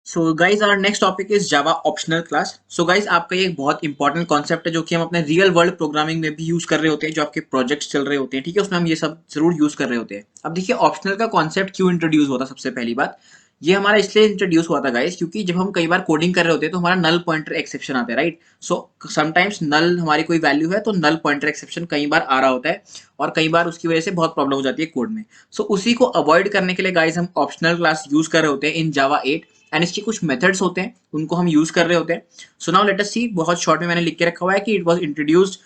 So guys our next topic is Java optional class. So guys आपका ये एक बहुत इंपॉर्टेंट कॉन्सेप्ट है जो कि हम अपने रियल वर्ल्ड प्रोग्रामिंग में भी यूज कर रहे होते हैं, जो आपके प्रोजेक्ट्स चल रहे होते हैं, ठीक है, उसमें हम ये सब जरूर यूज कर रहे होते हैं। अब देखिए ऑप्शनल का कॉन्सेप्ट क्यों इंट्रोड्यूस हुआ था। सबसे पहली बात ये हमारा इसलिए इंट्रोड्यूस हुआ था गाइज क्योंकि जब हम कई बार कोडिंग कर रहे होते हैं तो हमारा नल पॉइंटर एक्सेप्शन आता है, राइट। सो समटाइम्स नल हमारी कोई वैल्यू है तो नल पॉइंटर एक्सेप्शन कई बार आ रहा होता है और कई बार उसकी वजह से बहुत प्रॉब्लम हो जाती है कोड में। सो उसी को अवॉइड करने के लिए गाइज हम ऑप्शनल क्लास यूज कर रहे होते हैं इन जावा 8 एंड इसके कुछ मेथड्स होते हैं उनको हम यूज कर रहे होते हैं। सो नाउ लेट अस सी, बहुत शॉर्ट में मैंने लिख के रखा हुआ है कि it was introduced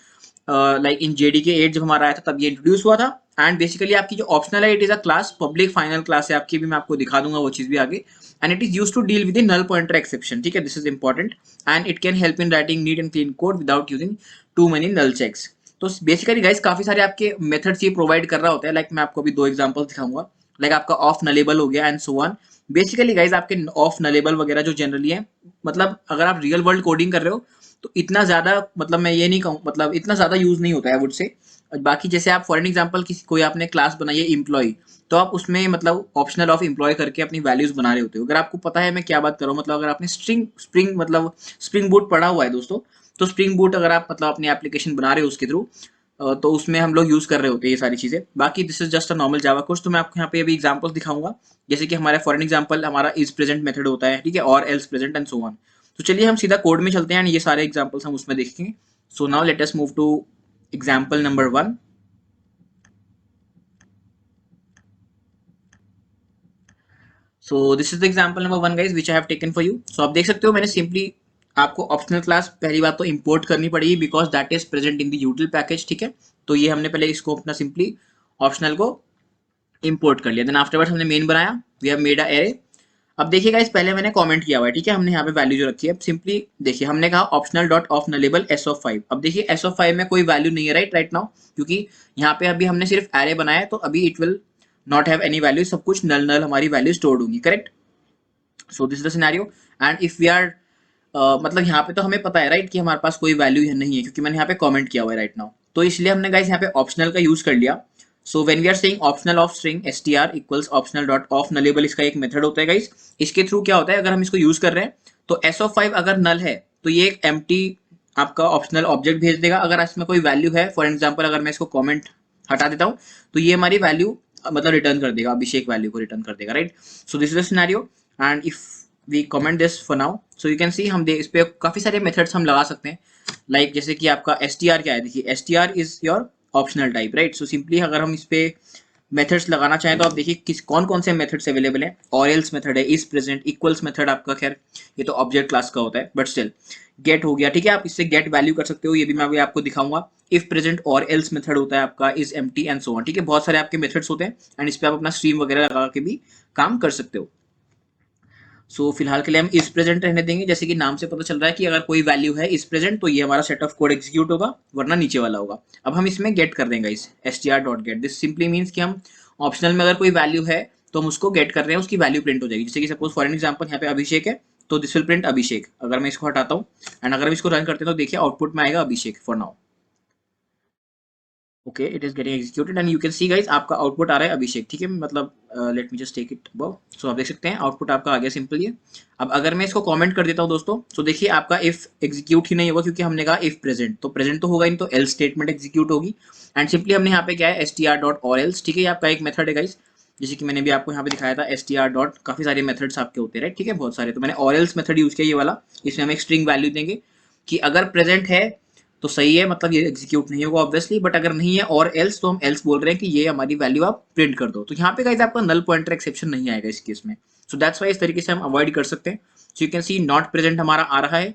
like in JDK 8 जब हमारा आया था तब ये इंट्रोड्यूस हुआ था। एंड बेसिकली आपकी जो ऑप्शनल है it is a class, public final class है आपकी, भी मैं आपको दिखा दूंगा वो चीज भी आगे। And it is use to deal with null pointer exception, ठीक है, this is important. And it can help in writing neat and clean code without using too many null checks. तो बेसिकली गाइस काफी सारे आपके methods ये provide कर रहा होता है। लाइक मैं आपको अभी दो एग्जांपल्स दिखाऊंगा। लाइक आपका ऑफ नलेबल हो गया and so on. Basically guys आपके ऑफ नलेबल वगैरह जो जनरली है, मतलब अगर आप रियल वर्ल्ड कोडिंग कर रहे हो तो इतना ज्यादा, मतलब मैं ये नहीं कहूँ, मतलब इतना ज्यादा यूज नहीं होता है वुड से। बाकी जैसे आप फॉर एन एग्जाम्पल किसी कोई आपने क्लास बनाई है इम्प्लॉय, तो आप उसमें मतलब ऑप्शनल ऑफ इम्प्लॉय करके अपनी वैल्यूज बना रहे होते हो। अगर आपको पता है मैं क्या बात कर रहा हूँ, मतलब अगर आपने स्प्रिंग मतलब स्प्रिंग बूट पढ़ा हुआ है दोस्तों, तो स्प्रिंग बूट अगर आप मतलब अपनी एप्लीकेशन बना रहे हो उसके थ्रू, तो उसमें हम लोग यूज कर रहे होते हैं ये सारी चीजें। बाकी this is just a normal Java course. तो मैं आपको यहाँ पे अभी एग्जांपल्स दिखाऊंगा। जैसे कि हमारा फॉर एन एग्जांपल हमारा इज प्रेजेंट मेथड होता है, ठीक है, और else present and so on. तो चलिए हम सीधा कोड में चलते हैं एंड ये सारे एग्जांपल्स हम उसमें देखेंगे। So now let us move to example number 1। So this is the example number 1 guys which I have taken for you. सो आप देख सकते हो मैंने सिंपली आपको ऑप्शनल क्लास पहली बात तो इंपोर्ट करनी पड़ेगी because that is present in the यूटिल package, ठीक है। तो ये हमने पहले इसको अपना सिंपली ऑप्शनल को इंपोर्ट कर लिया। देन आफ्टरवर्ड्स हमने मेन बनाया, we have made a array. अब देखिए गाइस पहले मैंने कमेंट किया हुआ है, ठीक है, हमने यहाँ पे वैल्यू जो रखी है सिंपली देखिए, हमने कहा optional dot of nullable S of 5। अब देखिए एस ऑफ 5 में कोई वैल्यू नहीं है, राइट नाउ, क्योंकि यहाँ पे अभी हमने सिर्फ एरे बनाया है तो अभी it will not have any value, सब कुछ नल नल हमारी वैल्यू स्टोर्ड होंगी, correct. So this is the scenario. And if we are मतलब यहाँ पे तो हमें पता है राइट कि हमारे पास कोई वैल्यू नहीं है क्योंकि मैंने यहाँ पे कमेंट किया हुआ है राइट नाउ, तो इसलिए हमने गाइस यहाँ पे ऑप्शनल का यूज कर लिया। So when we are saying optional of string str equals optional dot of nullable, इसका एक मेथड होता है गाइस। इसके थ्रू क्या होता है, अगर हम इसको यूज कर रहे हैं तो एस ऑफ 5 अगर नल है तो ये एक एम्प्टी आपका ऑप्शनल ऑब्जेक्ट भेज देगा। अगर इसमें कोई वैल्यू है, फॉर एग्जाम्पल अगर मैं इसको कॉमेंट हटा देता हूँ तो ये हमारी वैल्यू मतलब रिटर्न कर देगा, अभिषेक वैल्यू को रिटर्न कर देगा, right. So this is the scenario. And if we comment this for now, so you can see हम इस पे काफी सारे मेथड्स हम लगा सकते हैं। लाइक जैसे कि आपका एस टी आर क्या है, देखिए S T are is your optional type, right. So simply अगर हम इस पे मेथड्स लगाना चाहें तो आप देखिए किस कौन कौन से मेथड्स अवेलेबल हैं। और एल्स मेथड है, इज प्रेजेंट, इक्वल्स मेथड आपका, खैर ये तो ऑब्जेक्ट क्लास का होता है बट स्टिल गेट हो गया, ठीक है, आप इससे गेट वैल्यू कर सकते हो, ये भी मैं अभी आपको दिखाऊंगा। इफ प्रेजेंट और एल्स मेथड होता है आपका, is empty and so on, ठीक है, बहुत सारे आपके मेथड्स होते हैं एंड इस पे आप अपना स्ट्रीम वगैरह लगा के भी काम कर सकते हो। सो फिलहाल के लिए हम इस प्रेजेंट रहने देंगे, जैसे कि नाम से पता चल रहा है कि अगर कोई वैल्यू है इस प्रेजेंट तो ये हमारा सेट ऑफ कोड एग्जीक्यूट होगा, वरना नीचे वाला होगा। अब हम इसमें गेट कर देंगे इस S T R dot gate. This simply means कि हम ऑप्शनल में अगर कोई वैल्यू है तो हम उसको गेट कर रहे हैं, उसकी वैल्यू प्रिंट हो जाएगी। जैसे कि सपोज फॉर एन एग्जाम्पल यहाँ पे अभिषेक है तो दिस विल प्रिंट अभिषेक। अगर मैं इसको हटाता हूँ एंड अगर हम इसको रन करते हैं तो देखिए आउटपुट में आएगा Abhishek for now. Okay it is getting executed and you can see guys आपका आउटपुट आ रहा है अभिषेक, ठीक है, मतलब let me just take it above. So आप देख सकते हैं आउटपुट आपका आ गया सिंपल ये। अब अगर मैं इसको कमेंट कर देता हूँ दोस्तों, तो देखिए आपका इफ एग्जीक्यूट ही नहीं होगा क्योंकि हमने कहा इफ प्रेजेंट, तो प्रेजेंट तो होगा ही नहीं, तो एल्स स्टेटमेंट एग्जीक्यूट होगी। एंड सिंपली हमने यहाँ पे क्या है एस टी आर डॉट और एल्स, ठीक है, ये आपका एक मेथड है गाइस। जैसे कि मैंने भी आपको यहाँ पे दिखाया था एस टी आर डॉट, काफी सारे मेथड्स आपके होते हैं राइट, ठीक है, बहुत सारे। तो मैंने और एल्स मेथड यूज किया ये वाला। इसमें हम एक स्ट्रिंग वैल्यू देंगे कि अगर प्रेजेंट है तो सही है, मतलब ये एग्जीक्यूट नहीं होगा ऑब्वियसली, बट अगर नहीं है और एल्स तो हम एल्स बोल रहे हैं कि ये हमारी वैल्यू आप प्रिंट कर दो। तो यहाँ पे गाइस आपका नल पॉइंटर एक्सेप्शन नहीं आएगा इस केस में। सो दैट्स वाई इस तरीके से हम अवॉइड कर सकते हैं। सो you can see not present हमारा आ रहा है।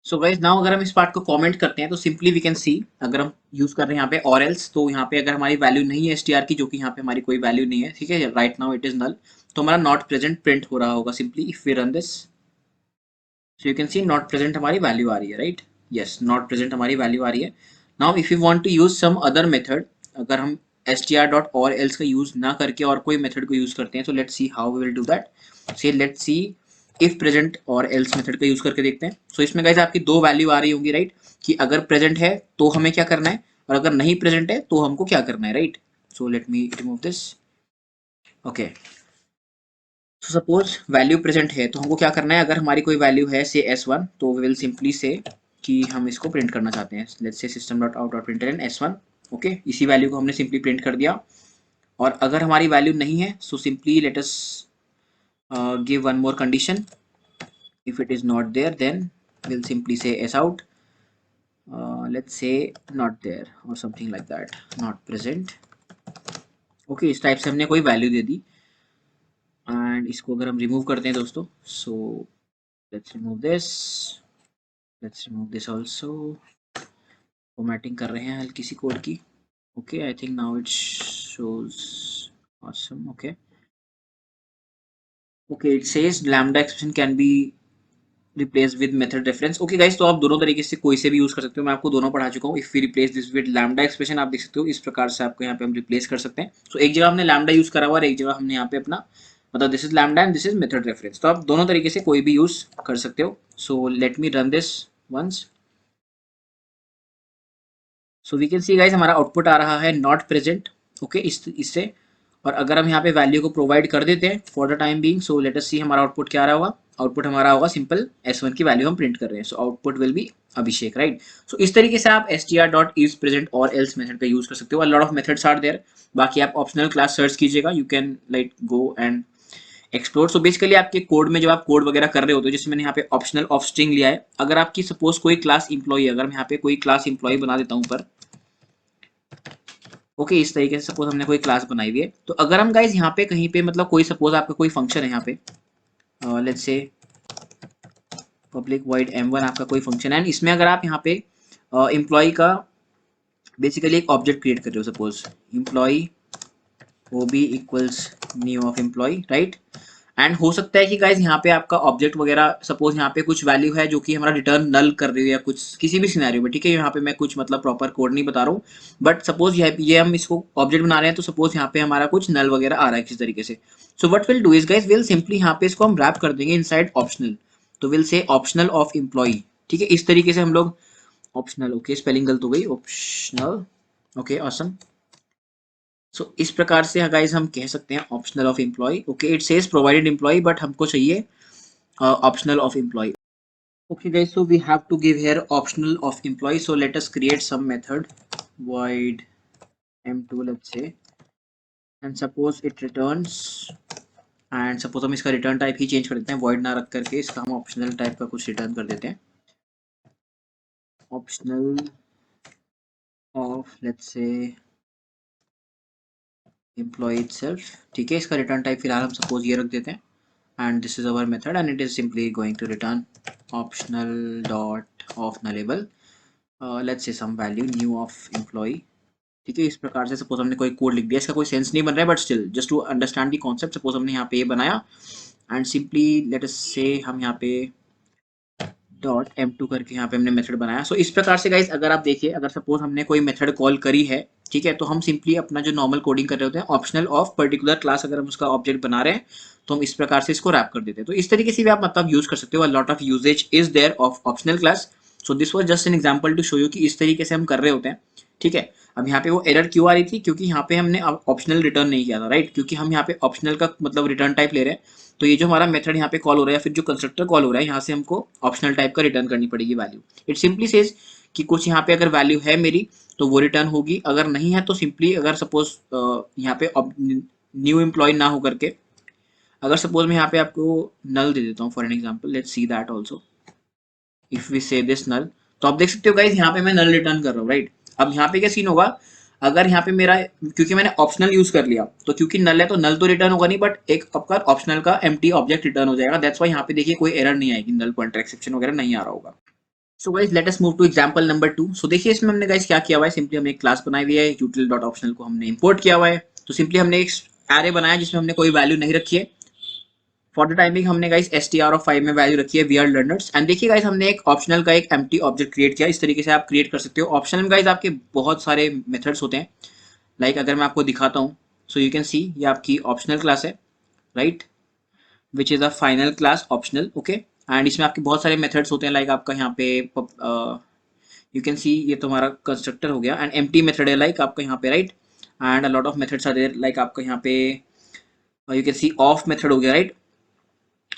सो गाइस नाउ अगर हम इस पार्ट को कमेंट करते हैं तो सिंपली वी कैन सी, अगर हम यूज कर रहे हैं यहाँ पे और एल्स, तो यहाँ पे अगर हमारी वैल्यू नहीं है एस टी आर की, जो कि यहाँ पे हमारी कोई वैल्यू नहीं है, ठीक है, right now it is null, तो हमारा नॉट प्रेजेंट प्रिंट हो रहा होगा simply if we run this. So you can see not present हमारी वैल्यू आ रही है, राइट, यस नॉट प्रेजेंट हमारी वैल्यू आ रही है। Now if you want to use some other method, अगर हम एस टी आर डॉट और एल्स का यूज ना करके और कोई मेथड को यूज करते हैं, तो let's see how we will do that. Say let's see if present और एल्स मेथड का यूज करके देखते हैं। सो इसमें गाइस आपकी दो वैल्यू आ रही होंगी, राइट, कि अगर प्रेजेंट है तो हमें क्या करना है और अगर नहीं प्रेजेंट है तो हमको क्या करना है, right. So let me remove this. Okay so suppose value present है तो हमको क्या करना है, अगर हमारी कोई वैल्यू है से S1 तो वी विल सिंपली से कि हम इसको प्रिंट करना चाहते हैं, let's say system dot out dot println S1। Okay, इसी वैल्यू को हमने सिंपली प्रिंट कर दिया। और अगर हमारी वैल्यू नहीं है so simply let us give one more condition, if it is not there then we'll simply say s out, let's say not there or something like that, not present। Okay, इस type से हमने कोई value they the. And इसको अगर हम remove करते हैं दोस्तों, so let's remove this, let's remove this also. Formatting कर रहे हैं हल्की सी कोड की। Okay, I think now it shows awesome. Okay okay, it says lambda expression can be replace with method reference. Okay guys, तो आप दोनों तरीके से कोई से भी यूज कर सकते हो, मैं आपको दोनों पढ़ा चुका हूँ। If we replace this with lambda expression, आप देख सकते हो इस प्रकार से आपको यहाँ पे हम रिप्लेस कर सकते हैं। सो एक जगह हमने लैम्डा यूज करा हुआ और एक जगह हमने यहाँ पे अपना मतलब this is lambda and this is method reference, तो आप दोनों तरीके से कोई भी यूज कर सकते हो। So let me run this once. So we can see guys हमारा आउटपुट आ रहा है नॉट प्रेजेंट। ओके, इससे और अगर हम यहाँ पे वैल्यू को प्रोवाइड कर देते हैं for the time being, so let us see हमारा आउटपुट क्या आ रहा होगा। आउटपुट हमारा होगा सिंपल S1 की वैल्यू हम प्रिंट कर रहे हैं, so output will be Abhishek, right. So इस तरीके से आप str डॉट इज प्रेजेंट और एल्स मेथड पे यूज कर सकते हो। A lot of methods are there, बाकी आप ऑप्शनल क्लास सर्च कीजिएगा, you can like go and explore. So basically आपके कोड में जब आप कोड वगैरह कर रहे होते हो, जैसे मैंने यहाँ पे ऑप्शनल ऑफ स्ट्रिंग लिया है, अगर आपकी सपोज कोई क्लास इंप्लॉई, अगर मैं यहाँ पे कोई क्लास इंप्लॉई बना देता हूँ पर ओके इस तरीके से सपोज हमने कोई क्लास बनाई हुई है, तो अगर हम गाइज यहाँ पे कहीं पे मतलब कोई सपोज आपका कोई फंक्शन है यहाँ पे, let's say public void m1 आपका कोई फंक्शन है, इसमें अगर आप यहाँ पे एम्प्लॉय का बेसिकली एक ऑब्जेक्ट क्रिएट कर रहे हो, suppose employee ob equals new of employee, right. And हो सकता है कि गाइज यहाँ पे आपका ऑब्जेक्ट वगैरह सपोज यहाँ पे कुछ वैल्यू है जो कि हमारा रिटर्न नल कर रही है या कुछ किसी भी सिनेरियो में, ठीक है। यहाँ पे मैं कुछ मतलब प्रॉपर कोड नहीं बता रहा हूँ, बट सपोज ये हम इसको ऑब्जेक्ट बना रहे हैं, तो सपोज यहाँ पे हमारा कुछ नल वगैरह आ रहा है किसी तरीके से। So what will do is guys will simply यहाँ पे इसको हम रैप कर देंगे इनसाइड ऑप्शनल, तो will say optional of employee, ठीक है। इस तरीके से हम लोग ऑप्शनल, ओके स्पेलिंग गलत हो गई, ऑप्शनल, ओके ऑसम। सो इस प्रकार से गाइज हम कह सकते हैं optional of employee. Okay, it says provided employee but हमको चाहिए optional of employee। Okay guys, so we have to give here optional of employee, so let us create some method void m2 let's say, and suppose it returns, and suppose हम इसका return type ही change कर देते हैं, void ना रख करके इसका हम ऑप्शनल टाइप का कुछ रिटर्न कर देते हैं, optional of let's say employee itself, ठीक है। इसका रिटर्न टाइप फिलहाल हम सपोज ये रख देते हैं, and this is our method and it is simply going to return optional dot of nullable, let's say some value new of employee, ठीक है। इस प्रकार से सपोज हमने कोई कोड लिख दिया, इसका कोई सेंस नहीं बन रहा है, but still just to understand the concept, suppose हमने यहाँ पे ये बनाया एंड सिंपली लेट अस से हम यहाँ पे डॉट m2 करके यहाँ पे हमने मेथड बनाया। सो इस प्रकार से गाइज अगर आप देखिए, अगर सपोज हमने कोई मेथड कॉल करी है, ठीक है, तो हम सिंपली अपना जो नॉर्मल कोडिंग कर रहे होते हैं ऑप्शनल ऑफ पर्टिकुलर क्लास, अगर हम उसका ऑब्जेक्ट बना रहे हैं तो हम इस प्रकार से इसको रैप कर देते हैं। तो इस तरीके से भी आप मतलब यूज कर सकते हो, lot of usages is there of optional class. So this was just an example to show you कि इस तरीके से हम कर रहे होते हैं, ठीक है। अब यहाँ पे वो एरर क्यों आ रही थी, क्योंकि यहाँ पे हमने ऑप्शनल रिटर्न नहीं किया था, राइट, क्योंकि हम यहाँ पे ऑप्शनल का मतलब रिटर्न टाइप ले रहे हैं, तो ये जो हमारा मेथड यहाँ पे कॉल हो रहा है या फिर जो कंस्ट्रक्टर कॉल हो रहा है, यहाँ से हमको ऑप्शनल टाइप का रिटर्न करनी पड़ेगी वैल्यू। इट सिंपली सेज कि कुछ यहाँ पे अगर वैल्यू है मेरी तो वो रिटर्न होगी, अगर नहीं है तो सिंपली अगर सपोज यहाँ पे न्यू एम्प्लॉय ना हो करके, अगर सपोज मैं यहाँ पे आपको नल दे देता हूँ for an example, let's see that also, if we say this null, तो आप देख सकते हो गाइज यहाँ पे मैं नल रिटर्न कर रहा हूँ, राइट। अब यहाँ पे क्या सीन होगा, अगर यहाँ पे मेरा क्योंकि मैंने ऑप्शनल यूज कर लिया, तो क्योंकि नल है तो नल तो रिटर्न होगा नहीं, बट एक आपका ऑप्शनल का एम्प्टी ऑब्जेक्ट रिटर्न हो जाएगा, दैट्स व्हाई यहाँ पे देखिए कोई एरर नहीं आएगी, नल पॉइंटर एक्सेप्शन वगैरह नहीं आ रहा होगा। So guys let us move to example number 2। सो देखिए इसमें हमने गाइस क्या किया हुआ है, सिंपली हमने एक क्लास बनाई हुई है, util डॉट ऑप्शनल को हमने इंपोर्ट किया हुआ है, तो सिंपली हमने एक एरे बनाया जिसमें हमने कोई वैल्यू नहीं रखी है। फॉर द टाइमिंग हमने गाइस str में वैल्यू रखी है वी आर लर्नर्स, एंड देखिए गाइस हमने एक ऑप्शनल का एक एम्प्टी ऑब्जेक्ट क्रिएट किया। इस तरीके से आप क्रिएट कर सकते हो। ऑप्शनल में गाइस आपके बहुत सारे मेथड्स होते हैं, लाइक अगर मैं आपको दिखाता हूँ, सो यू कैन सी ये आपकी ऑप्शनल क्लास है, right, which is a final class optional, okay. And इसमें आपके बहुत सारे मेथड्स होते हैं, लाइक आपका यहाँ पे यू कैन सी ये तो हमारा कंस्ट्रक्टर हो गया, एंड एम्प्टी मेथड है लाइक आपका यहाँ पे, right, and a lot of methods are there, like आपका यहाँ पे you can see of method हो गया, राइट।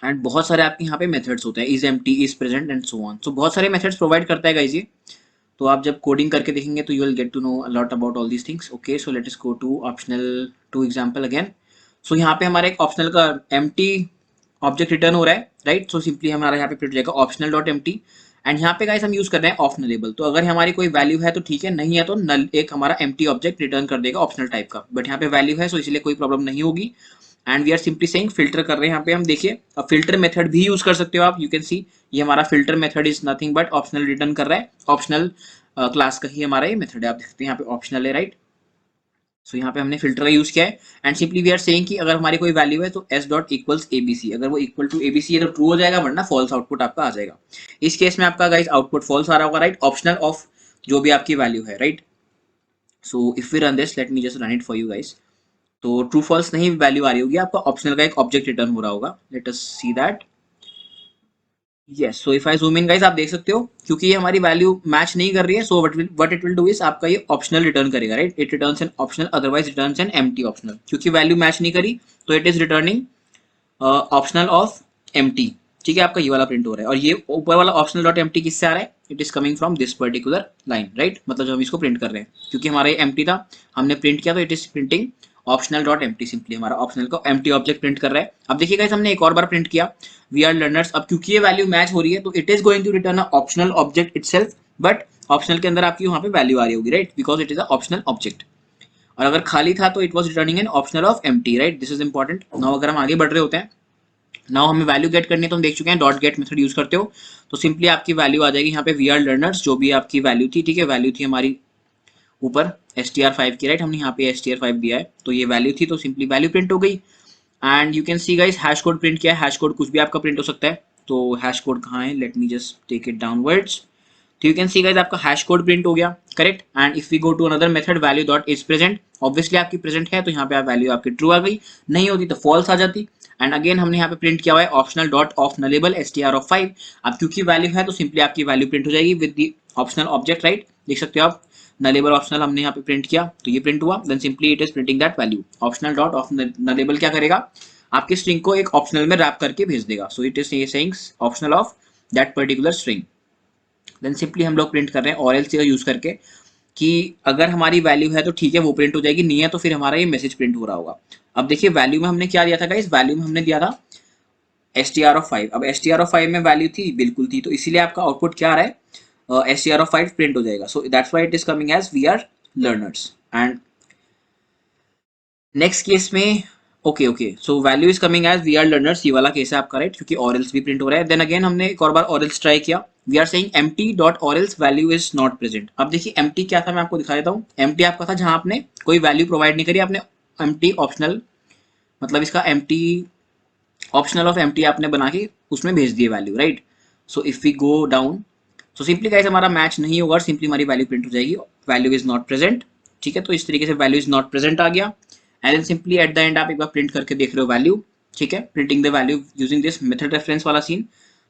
एंड बहुत सारे आपके यहाँ पे मेथड्स होते हैं, is empty, is present and so on. So बहुत सारे मेथड्स प्रोवाइड करता है गाइस ये। तो आप जब कोडिंग करके देखेंगे तो you will get to know a lot about all these things. Okay, so let us go to optional two example again. So यहाँ पे हमारा एक ऑप्शनल का एम्प्टी ऑब्जेक्ट रिटर्न हो रहा है, राइट। सो सिंपली हमारा यहाँ पे प्रिंट हो जाएगा ऑप्शनल डॉट एम्प्टी। एंड यहाँ पे गाइस हम यूज कर रहे हैं ऑफ नलेबल। तो अगर हमारी कोई वैल्यू है तो ठीक है, नहीं है तो नल एक हमारा एम्प्टी ऑब्जेक्ट रिटर्न कर देगा ऑप्शनल टाइप का। बट यहाँ पे वैल्यू है, सो इसलिए कोई प्रॉब्लम नहीं होगी। And we are simply saying filter कर रहे हैं यहाँ पे हम। देखिए अब फिल्टर मेथड भी यूज कर सकते हो आप, यू कैन सी ये हमारा filter method is nothing but optional return कर रहा है, ऑप्शनल क्लास का ही हमारा ये मेथड है। आप देख सकते हैं यहाँ पे ऑप्शनल है, राइट। सो यहाँ पे हमने फिल्टर का यूज किया है। And simply we are saying कि अगर हमारी कोई वैल्यू है तो एस डॉट इक्वल्स एबीसी, अगर वो इक्वल टू एबीसी है तो ट्रू हो जाएगा, वरना फॉल्स आउटपुट आपका आ जाएगा। इस केस में आपका गाइस आउटपुट फॉल्स आ रहा होगा, राइट, ऑप्शनल ऑफ जो भी आपकी वैल्यू है, right. So if we run this, let me just run it for you guys. तो ट्रू फॉल्स नहीं वैल्यू आ रही होगी, आपका ऑप्शनल का एक ऑब्जेक्ट रिटर्न हो रहा होगा। Late us see that. Yes, so if I zoom in guys, आप देख सकते हो क्योंकि ये हमारी वैल्यू मैच नहीं कर रही है, so what it will do is आपका ये ऑप्शनल रिटर्न करेगा, right. It returns an optional, otherwise returns an empty optional. क्योंकि वैल्यू मैच नहीं करी तो it is returning optional of empty. ठीक है, आपका ये वाला प्रिंट हो रहा है। और ये ऊपर वाला ऑप्शनल डॉट एम्प्टी किससे आ रहा है? It is coming from this particular line, right. मतलब जो हम इसको प्रिंट कर रहे हैं, क्योंकि हमारा ये एम्प्टी था, हमने प्रिंट किया तो it is printing optional dot empty. Simply हमारा ऑप्शनल को एम्प्टी ऑब्जेक्ट प्रिंट कर रहा है। अब देखिए गाइस, हमने एक और बार प्रिंट किया वी आर लर्नर्स। अब क्योंकि ये वैल्यू मैच हो रही है तो it is going to return a optional object itself, but optional के अंदर आपकी वहां पे वैल्यू आ रही होगी, right, because it is a optional object. और अगर खाली था तो it was returning an optional of empty, right. This is important. Now अगर हम आगे बढ़ रहे होते हैं, नाउ हमें वैल्यू गेट करनी है, तो हम देख चुके हैं डॉट गेट मेथड यूज करते हो तो सिंपली आपकी वैल्यू आ जाएगी यहाँ पे वी आर लर्नर्स, जो भी आपकी वैल्यू थी, ठीक है। वैल्यू थी हमारी ऊपर str5 की, राइट। हमने यहाँ पे str5 दिया है तो ये वैल्यू थी, तो सिंपली वैल्यू प्रिंट हो गई। And you can see guys hash code print किया है। हैश कोड कुछ भी आपका प्रिंट हो सकता है। तो हैश कोड कहाँ है? Let me just take it downwards. So you can see guys आपका हैश कोड प्रिंट हो गया, correct. And if we go to another method value dot is present, obviously आपकी प्रेजेंट है तो यहाँ पे आप वैल्यू आपकी ट्रू आ गई, नहीं होती तो फॉल्स आ जाती। एंड अगेन हमने यहाँ पे प्रिंट किया हुआ है optional dot of nullable str5। अब क्योंकि वैल्यू है तो सिंपली आपकी वैल्यू प्रिंट हो जाएगी with the optional object, right. देख सकते हो आप, नलेबल ऑप्शनल हमने यहाँ पे प्रिंट किया तो ये प्रिंट हुआ, then simply it is printing that value. Optional dot of nullable क्या करेगा? आपकी स्ट्रिंग को एक ऑप्शनल में रैप करके भेज देगा। So it is saying optional of that particular string. Then simply हम लोग प्रिंट कर रहे हैं और एल्स का यूज करके कि अगर हमारी वैल्यू है तो ठीक है वो प्रिंट हो जाएगी, नहीं है तो फिर हमारा ये मैसेज प्रिंट हो रहा होगा। अब देखिए वैल्यू में हमने क्या दिया था गाइस? वैल्यू में हमने दिया था str5। अब str5 में वैल्यू थी, बिल्कुल थी, तो इसीलिए आपका आउटपुट क्या आ रहा है? str5 प्रिंट हो जाएगा। So that's why it is coming as we are learners. And next case में okay so value is coming as we are learners, ये वाला केस है आपका, राइट, क्योंकि और एल्स भी प्रिंट हो रहा है। देन अगेन हमने एक और बार और एल्स ट्राई किया, we are saying empty dot और else value is not present. अब देखिए एम्प्टी क्या था, मैं आपको दिखा देता हूँ। एम्प्टी आपका था जहां आपने कोई वैल्यू प्रोवाइड नहीं करी, आपने एम्प्टी ऑप्शनल, मतलब इसका एम्प्टी ऑप्शनल ऑफ एम्प्टी आपने बना के उसमें भेज दिए value, right. So if we go down, so simply guys हमारा मैच नहीं होगा और सिंपली हमारी वैल्यू प्रिंट हो जाएगी, वैल्यू इज नॉट प्रेजेंट। ठीक है, तो इस तरीके से वैल्यू इज नॉट प्रेजेंट आ गया। And then simply at the end आप एक बार प्रिंट करके देख रहे हो वैल्यू, ठीक है, printing the value using this method reference वाला सीन।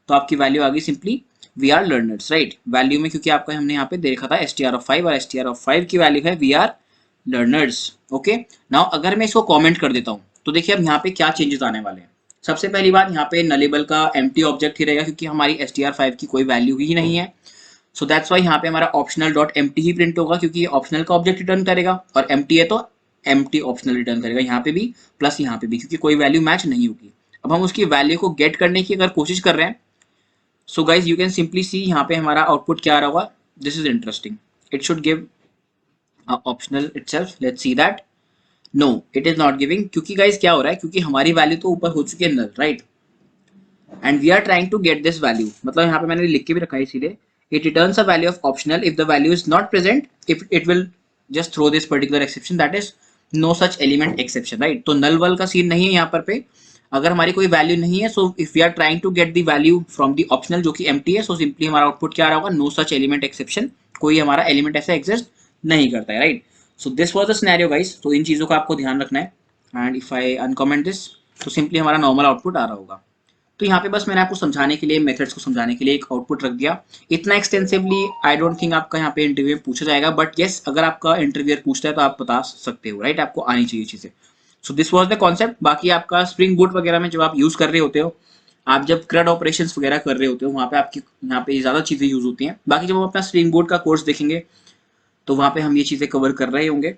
तो आपकी वैल्यू आ गई simply we are learners, right. Value में क्योंकि आपका हमने यहाँ पे देखा था str5 और str5 की वैल्यू है we are learners. Okay, now अगर मैं इसको कमेंट कर देता हूँ तो देखिए अब यहाँ पे क्या चेंजेस आने वाले हैं। सबसे पहली बात, यहाँ पे नलेबल का एम्प्टी ऑब्जेक्ट ही रहेगा क्योंकि हमारी str5 की कोई वैल्यू ही नहीं है। सो दैट्स वाई यहाँ पे हमारा ऑप्शनल डॉट एम्प्टी ही प्रिंट होगा, क्योंकि ये ऑप्शनल का ऑब्जेक्ट रिटर्न करेगा और एम्प्टी है तो एम्प्टी ऑप्शनल रिटर्न करेगा, यहाँ पे भी प्लस यहाँ पे भी, क्योंकि कोई वैल्यू मैच नहीं होगी। अब हम उसकी वैल्यू को गेट करने की अगर कोशिश कर रहे हैं, so guys you can simply see यहाँ पे हमारा आउटपुट क्या आ रहा होगा। This is interesting, it should give optional itself. Let's see that. No, it is not giving, क्योंकि गाइज क्या हो रहा है, क्योंकि हमारी वैल्यू तो ऊपर हो चुकी है null, right, and we are trying to get this value. मतलब यहाँ पे मैंने लिख के भी रखा है इसीलिए, it returns a value of optional if the value is not present, if it will just throw this particular exception, that is no such element exception, right। तो null वल का सीन नहीं है यहाँ पर पे, अगर हमारी कोई वैल्यू नहीं है, so if we are trying to get the value from the optional जो कि empty है, so simply हमारा आउटपुट क्या रहा होगा? no such element exception, कोई हमारा एलिमेंट ऐसा एग्जिस्ट नहीं करता है, right. So this was the scenario guys, तो इन चीजों का आपको ध्यान रखना है। And if I uncomment this, तो सिंपली हमारा नॉर्मल आउटपुट आ रहा होगा। तो यहाँ पे बस मैंने आपको समझाने के लिए, मेथड्स को समझाने के लिए एक आउटपुट रख दिया। इतना एक्सटेंसिवली आई डोंट थिंक आपका यहाँ पे इंटरव्यू में पूछा जाएगा, बट येस अगर आपका इंटरव्यूअर पूछता है तो आप बता सकते हो, राइट, आपको आनी चाहिए चीजें। सो दिस वाज द कॉन्सेप्ट। बाकी आपका स्प्रिंग बूट वगैरह में जब आप यूज कर रहे होते हो आप जब CRUD ऑपरेशंस वगैरह कर रहे होते हो वहाँ पे आपकी यहाँ पे ज़्यादा चीज़ें यूज होती हैं। बाकी जब हम अपना स्प्रिंग बोर्ड का कोर्स देखेंगे तो वहाँ पे हम ये चीज़ें कवर कर रहे होंगे।